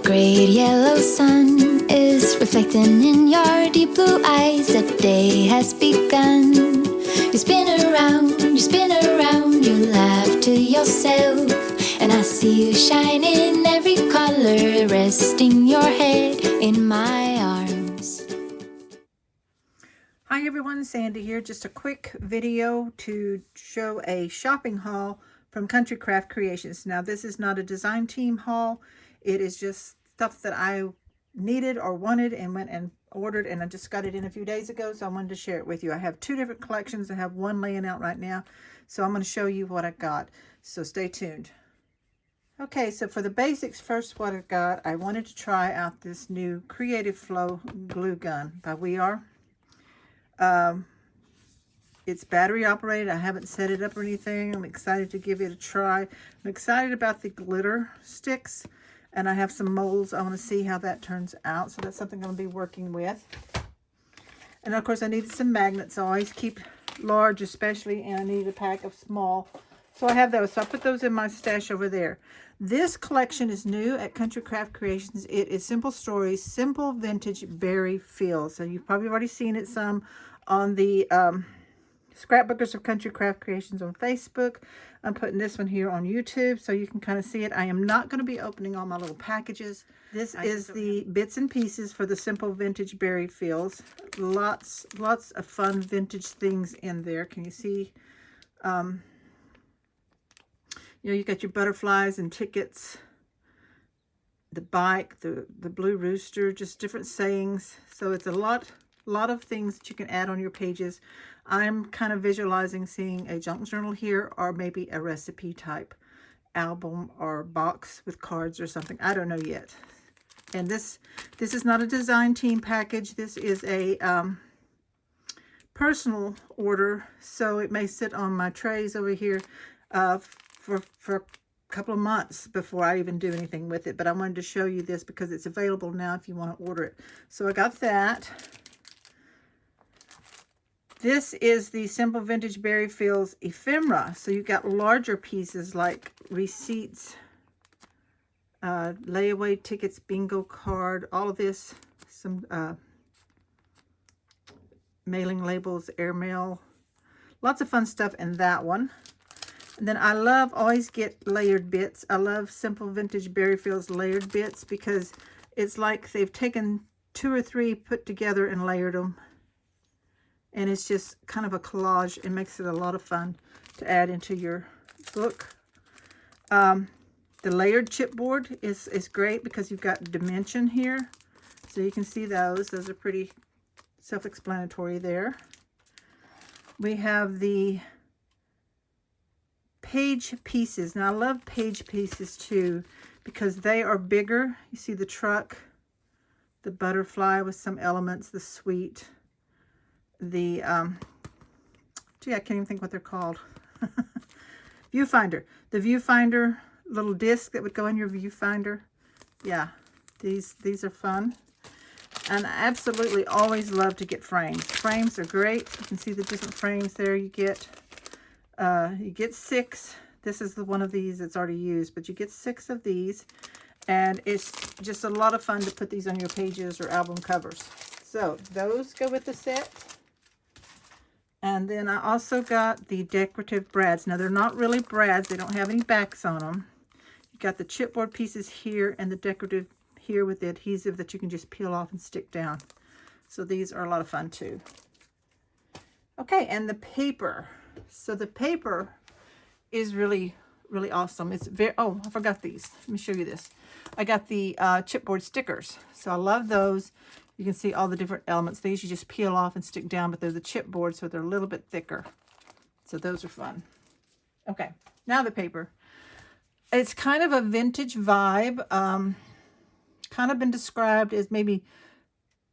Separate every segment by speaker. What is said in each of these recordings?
Speaker 1: great yellow sun is reflecting in your deep blue eyes. The day has begun. You spin around, you laugh to yourself, and I see you shine in every color, resting your head in my arms.
Speaker 2: Hi everyone, Sandy here. Just a quick video to show a shopping haul from Country Craft Creations. Now this is not a design team haul. It is just stuff that I needed or wanted and went and ordered, and I just got it in a few days ago, so I wanted to share it with you. I have two different collections. I have one laying out right now, so I'm going to show you what I got, so stay tuned. Okay, so for the basics, first what I got, I wanted to try out this new Creative Flow glue gun by We Are. It's battery operated. I haven't set it up or anything. I'm excited to give it a try. I'm excited about the glitter sticks, and I have some molds. I want to see how that turns out, so that's something I'm going to be working with. And of course I needed some magnets. I always keep large especially, and I needed a pack of small, so I have those. So I put those in my stash over there. This collection is new at Country Craft Creations. It is Simple Stories, Simple Vintage Berry Fields. So you've probably already seen it some on the Scrapbookers of Country Craft Creations on Facebook. I'm putting this one here on YouTube so you can kind of see it. I am not going to be opening all my little packages. This is the bits and pieces for the Simple Vintage Berry Fields. Lots of fun vintage things in there. Can you see? You know, you got your butterflies and tickets, the bike, the blue rooster, just different sayings. So it's a lot of things that you can add on your pages. I'm kind of visualizing seeing a junk journal here, or maybe a recipe type album or box with cards or something. I don't know yet. And this is not a design team package. This is a personal order, so it may sit on my trays over here for a couple of months before I even do anything with it. But I wanted to show you this because it's available now if you want to order it. So I got that. This is the Simple Vintage Berry Fields ephemera. So you've got larger pieces like receipts, layaway tickets, bingo card, all of this, some mailing labels, airmail, lots of fun stuff in that one. And then I always get layered bits. I love Simple Vintage Berry Fields layered bits because it's like they've taken 2 or 3, put together and layered them. And it's just kind of a collage. It makes it a lot of fun to add into your book. The layered chipboard is great because you've got dimension here. So you can see those. Those are pretty self-explanatory there. We have the page pieces. Now I love page pieces too because they are bigger. You see the truck, the butterfly with some elements, the sweet, the gee, I can't even think what they're called. Viewfinder. The viewfinder little disc that would go in your viewfinder. Yeah, these are fun. And I absolutely always love to get frames. Frames are great. You can see the different frames there you get. You get 6. This is the one of these that's already used, but you get 6 of these, and it's just a lot of fun to put these on your pages or album covers. So those go with the set. And then I also got the decorative brads. Now they're not really brads. They don't have any backs on them. You got the chipboard pieces here and the decorative here with the adhesive that you can just peel off and stick down. So these are a lot of fun too. Okay, and the paper. So the paper is really awesome. It's very, oh, I forgot these. Let me show you this. I got the chipboard stickers. So I love those. You can see all the different elements. These you just peel off and stick down, but they're the chipboard, so they're a little bit thicker. So those are fun. Okay, now the paper. It's kind of a vintage vibe. Kind of been described as maybe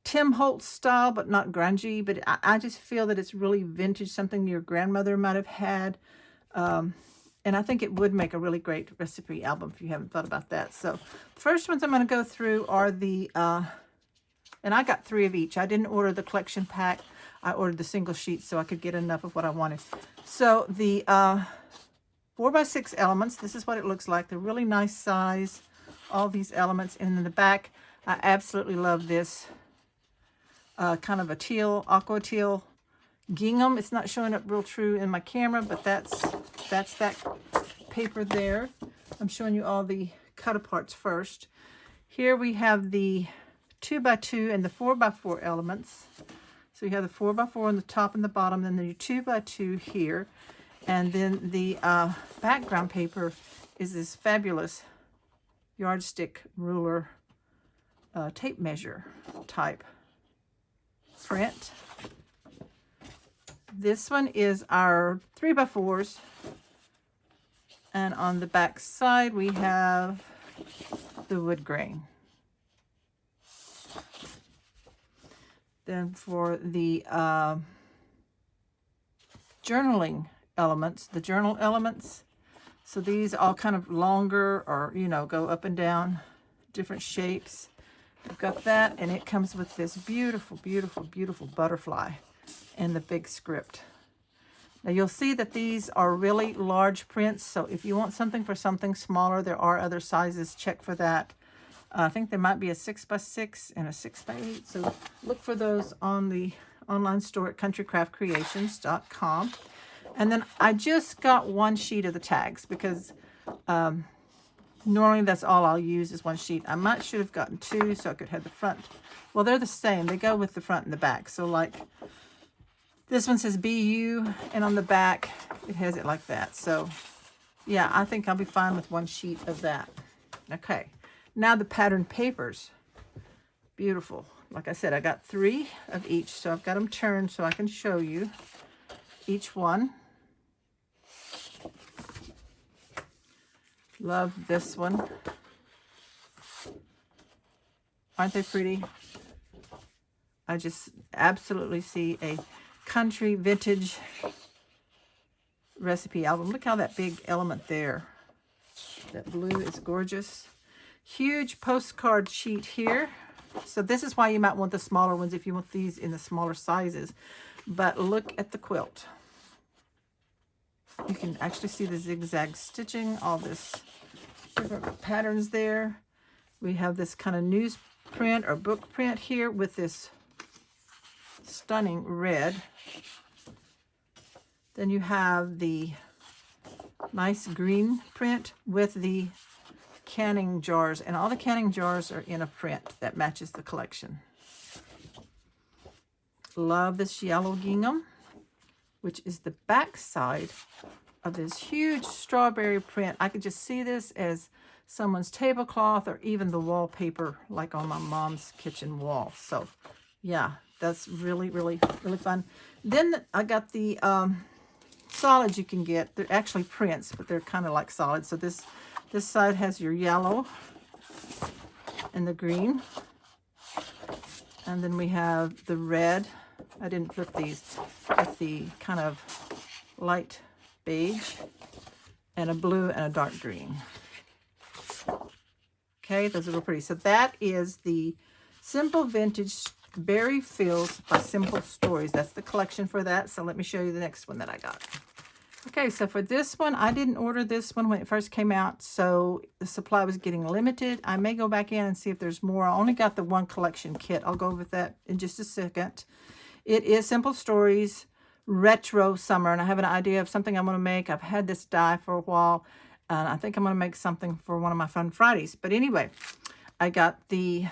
Speaker 2: Tim Holtz style, but not grungy. But I just feel that it's really vintage, something your grandmother might have had. And I think it would make a really great recipe album if you haven't thought about that. So the first ones I'm going to go through are the, and I got 3 of each. I didn't order the collection pack. I ordered the single sheets so I could get enough of what I wanted. So the 4x6 elements, this is what it looks like. They're really nice size. all these elements. And in the back, I absolutely love this kind of a teal, aqua teal gingham. It's not showing up real true in my camera, but that's that paper there. I'm showing you all the cut aparts first. Here we have the 2x2 and the 4x4 elements. So you have the 4x4 on the top and the bottom, then the 2x2 here. And then the background paper is this fabulous yardstick ruler tape measure type print. This one is our 3x4s. And on the back side, we have the wood grain. Then for the journaling elements, the journal elements, so these all kind of longer or, you know, go up and down, different shapes. I've got that, and it comes with this beautiful, beautiful, beautiful butterfly and the big script. Now you'll see that these are really large prints, so if you want something for something smaller, there are other sizes. Check for that. I think there might be a 6x6 and a 6x8, so look for those on the online store at countrycraftcreations.com. And then I just got one sheet of the tags because normally that's all I'll use is one sheet. I might should have gotten two so I could have the front. Well, they're the same. They go with the front and the back. So like this one says BU, and on the back it has it like that. So yeah, I think I'll be fine with one sheet of that. Okay, now the pattern papers. Beautiful. Like I said, I got 3 of each, so I've got them turned so I can show you each one. Love this one. Aren't they pretty? I just absolutely see a country vintage recipe album. Look how that big element there. That blue is gorgeous. Huge postcard sheet here. So this is why you might want the smaller ones if you want these in the smaller sizes. But look at the quilt. You can actually see the zigzag stitching, all this different patterns there. We have this kind of newsprint or book print here with this stunning red. Then you have the nice green print with the canning jars, and all the canning jars are in a print that matches the collection. Love this yellow gingham, which is the back side of this huge strawberry print. I could just see this as someone's tablecloth or even the wallpaper like on my mom's kitchen wall. So yeah, that's really, really, really fun. Then I got the solids you can get. They're actually prints, but they're kind of like solids. So this side has your yellow and the green. And then we have the red. I didn't flip these, with the kind of light beige and a blue and a dark green. Okay, those are real pretty. So that is the Simple Vintage Berry Fields by Simple Stories. That's the collection for that. So let me show you the next one that I got. Okay, so for this one, I didn't order this one when it first came out, so the supply was getting limited. I may go back in and see if there's more. I only got the one collection kit. I'll go with that in just a second. It is Simple Stories Retro Summer, and I have an idea of something I'm going to make. I've had this die for a while, and I think I'm going to make something for one of my Fun Fridays. But anyway, I got the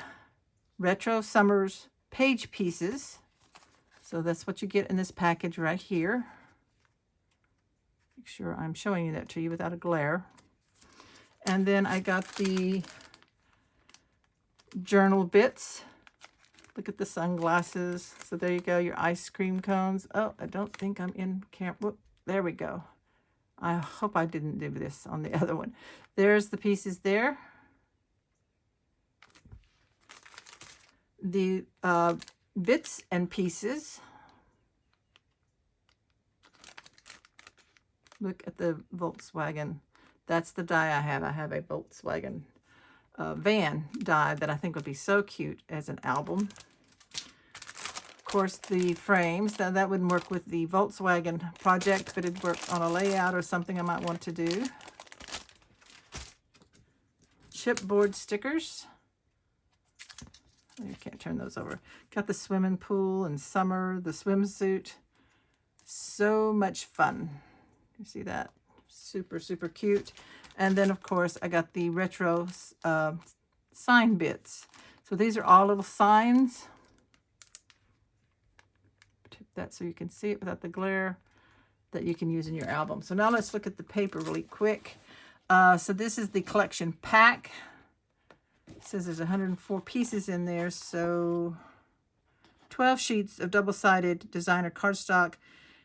Speaker 2: Retro Summers page pieces. So that's what you get in this package right here. Make sure I'm showing you that to you without a glare. And then I got the journal bits. Look at the sunglasses. So there you go, your ice cream cones. Oh, I don't think I'm in camp. Whoop, there we go. I hope I didn't do this on the other one. There's the pieces there. The bits and pieces. Look at the Volkswagen. That's the die I have. I have a Volkswagen van die that I think would be so cute as an album. Of course, the frames. Now, that wouldn't work with the Volkswagen project, but it'd work on a layout or something I might want to do. chipboard stickers. You can't turn those over. Got the swimming pool and summer, the swimsuit. So much fun. You see that? Super, super cute. And then, of course, I got the retro sign bits. So these are all little signs. Tip that so you can see it without the glare, that you can use in your album. So now let's look at the paper really quick. So this is the collection pack. It says there's 104 pieces in there. So 12 sheets of double-sided designer cardstock,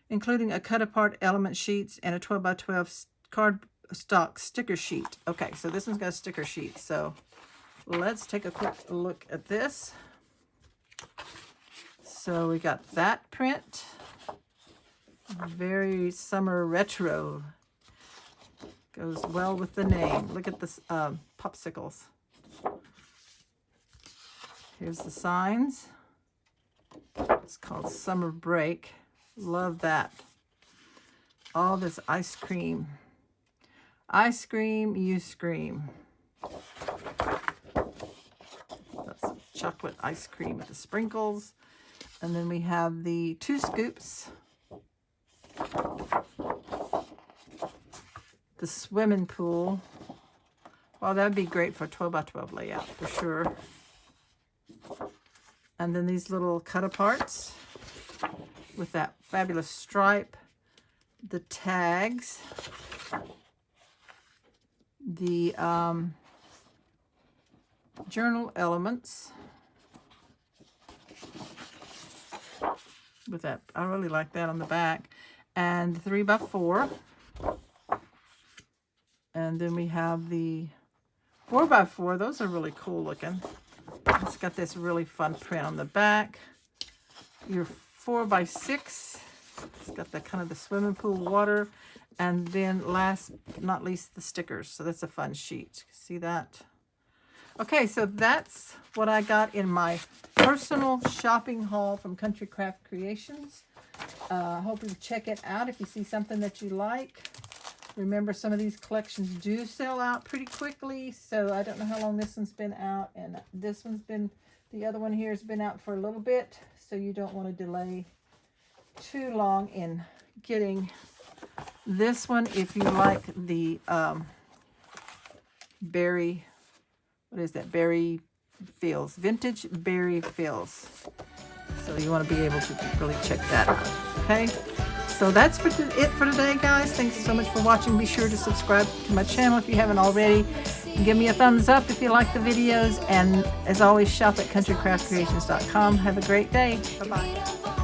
Speaker 2: including a cut-apart element sheets and a 12 by 12 cardstock sticker sheet. Okay, so this one's got a sticker sheet. So let's take a quick look at this. So we got that print. Very summer retro. Goes well with the name. Look at this popsicles. Here's the signs. It's called Summer Break. Love that. All this ice cream. Ice cream, you scream. That's chocolate ice cream with the sprinkles. And then we have the 2 scoops. The swimming pool. Well, that'd be great for a 12 by 12 layout for sure. And then these little cut-aparts with that fabulous stripe. The tags. The journal elements. With that, I really like that on the back. And 3 by 4. And then we have the 4 by 4. Those are really cool looking. It's got this really fun print on the back. Your 4 by 6. It's got the kind of the swimming pool water. And then last but not least, the stickers. So that's a fun sheet. See that? Okay, so that's what I got in my personal shopping haul from Country Craft Creations. I hope you check it out if you see something that you like. Remember, some of these collections do sell out pretty quickly, so I don't know how long this one's been out, and this one's been, the other one here has been out for a little bit, so you don't want to delay too long in getting this one. If you like the berry, what is that? Berry Feels, vintage berry feels. So you want to be able to really check that out. Okay. So that's it for today, guys. Thanks so much for watching. Be sure to subscribe to my channel if you haven't already. Give me a thumbs up if you like the videos. And as always, shop at countrycraftcreations.com. Have a great day. Bye-bye.